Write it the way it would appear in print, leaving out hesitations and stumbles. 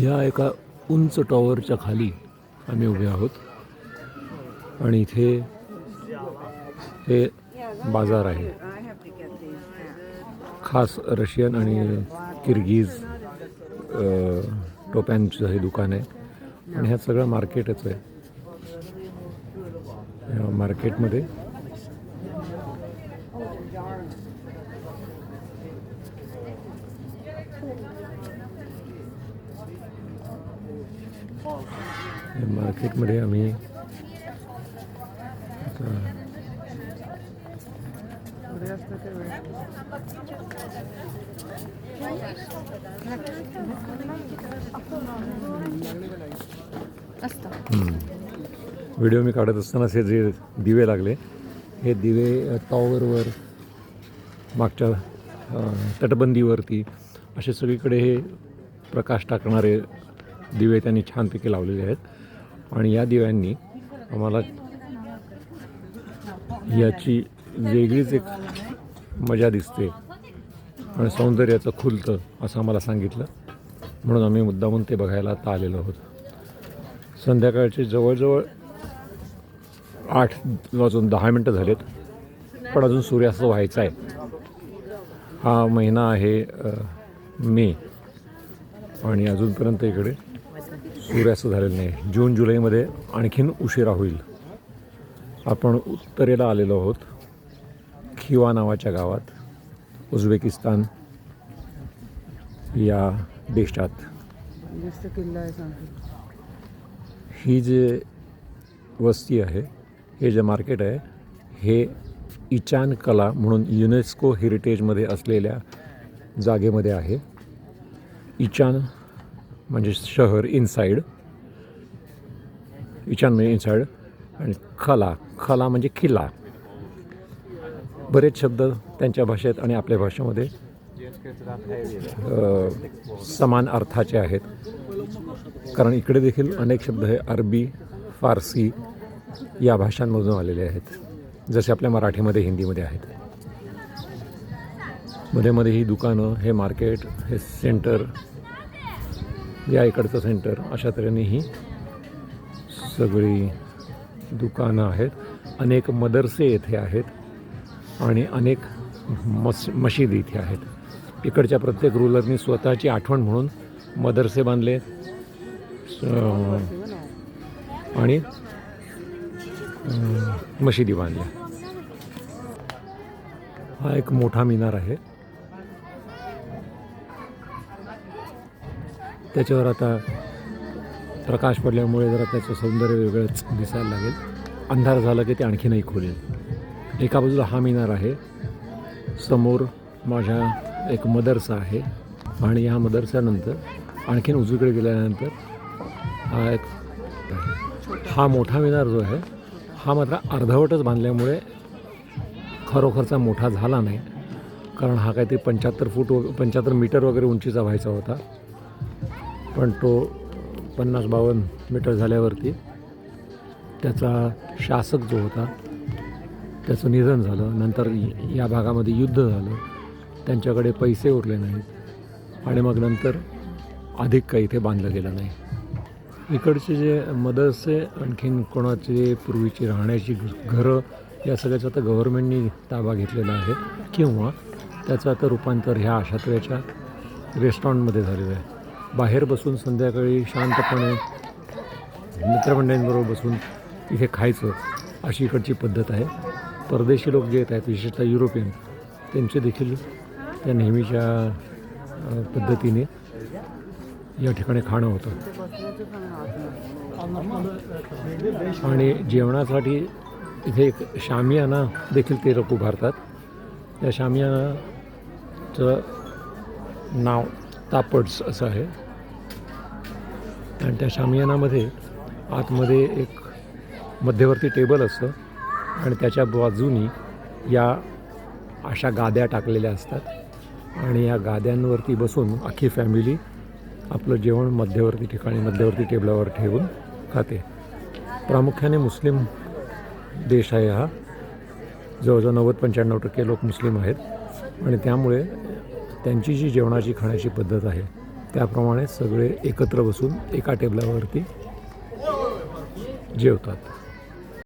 या एका उंच टॉवरच्या खाली आम्ही उभे आहोत आणि इथे हे बाजार आहे. खास रशियन आणि किर्गिज टोप्यांचं हे दुकान आहे आणि ह्या सगळं मार्केटच आहे. या मार्केटमध्ये आम्ही व्हिडिओ मी काढत असतानाच हे जे दिवे लागले, हे दिवे टॉवरवर, मागच्या तटबंदीवरती असे सगळीकडे हे प्रकाश टाकणारे दिवे त्यांनी छानपैकी लावलेले आहेत आणि या दिव्यांनी आम्हाला याची वेगळीच एक मजा दिसते आणि सौंदर्याचं खुलतं असं आम्हाला सांगितलं, म्हणून आम्ही मुद्दामून ते बघायला आता आलेलो आहोत. संध्याकाळचे जवळजवळ 8:10 झालेत, पण अजून सूर्यास्त व्हायचा आहे. हा महिना आहे मे आणि अजूनपर्यंत इकडे सूर्यास्त झालेला नाही. जून जुलैमध्ये आणखीन उशिरा होईल. आपण उत्तरेला आलेलो आहोत, खिवा नावाच्या गावात, उझबेकिस्तान या देशात. ही जे वस्ती आहे, हे जे मार्केट आहे, हे इचान कला म्हणून युनेस्को हेरिटेजमध्ये असलेल्या जागेमध्ये आहे. इचान म्हणजे शहर, इनसाईड, इचान म्हणजे इनसाईड, आणि खला म्हणजे किल्ला. बरेच शब्द त्यांच्या भाषेत आणि आपल्या भाषेमध्ये समान अर्थाचे आहेत, कारण इकडे देखील अनेक शब्द हे अरबी, फारसी या भाषांमधून आलेले आहेत, जसे आपल्या मराठीमध्ये, हिंदीमध्ये आहेत. मध्ये ही दुकानं, हे मार्केट, हे सेंटर, या इकडचं सेंटर, अशा तऱ्हेने ही सगळी दुकानं आहेत. अनेक मदरसे येथे आहेत आणि अनेक मशीद इथे आहेत. इकडच्या प्रत्येक रुलरनी स्वतःची आठवण म्हणून मदरसे बांधले आणि मशिदी बांधल्या. हा एक मोठा मिनार आहे, त्याच्यावर आता प्रकाश पडल्यामुळे जरा त्याचं सौंदर्य वेगळंच दिसायला लागेल. अंधार झाला की ते आणखीनही खोलेल. एका बाजूला हा मिनार आहे, समोर माझ्या एक मदरसा आहे आणि ह्या मदरसानंतर आणखीन उजवीकडे गेल्यानंतर हा मोठा मिनार जो आहे, हा मात्र अर्धवटच बांधल्यामुळे खरोखरचा मोठा झाला नाही, कारण हा काहीतरी 75 मीटर वगैरे उंचीचा व्हायचा होता, पण तो 50-52 मीटर झाल्यावरती त्याचा शासक जो होता त्याचं निधन झालं. नंतर या भागामध्ये युद्ध झालं, त्यांच्याकडे पैसे उरले नाहीत आणि मग नंतर अधिक काही इथे बांधलं गेलं नाही. इकडचे जे मदरसे, आणखीन कोणाचे पूर्वीची राहण्याची घरं, या सगळ्याचं आता गव्हर्नमेंटनी ताबा घेतलेला आहे किंवा त्याचं आता रूपांतर ह्या अशा तऱ्हेच्या रेस्टॉरंटमध्ये झालेलं आहे. बाहेर बसून संध्याकाळी शांतपणे मित्रमंडळींबरोबर बसून इथे खायचं, अशी इकडची पद्धत आहे. परदेशी लोक जे येत आहेत, विशेषतः युरोपियन, त्यांचे देखील त्या नेहमीच्या पद्धतीने या ठिकाणी खाणं होतं. आणि जेवणासाठी इथे एक शामियाना देखील ते लोक उभारतात. त्या शामियानाचं नाव तापड्स असं आहे आणि त्या शामियानामध्ये आतमध्ये एक मध्यवर्ती टेबल असतं आणि त्याच्या बाजूनी या अशा गाद्या टाकलेल्या असतात आणि या गाद्यांवरती बसून अख्खी फॅमिली आपलं जेवण मध्यवर्ती ठिकाणी, मध्यवर्ती टेबलावर ठेवून खाते. प्रामुख्याने मुस्लिम देश आहे हा. जवळजवळ 90-95% लोक मुस्लिम आहेत आणि त्यामुळे त्यांची जी जेवणाची खाण्याची पद्धत आहे त्याप्रमाणे सगळे एकत्र बसून एका टेबलावरती जेवतात.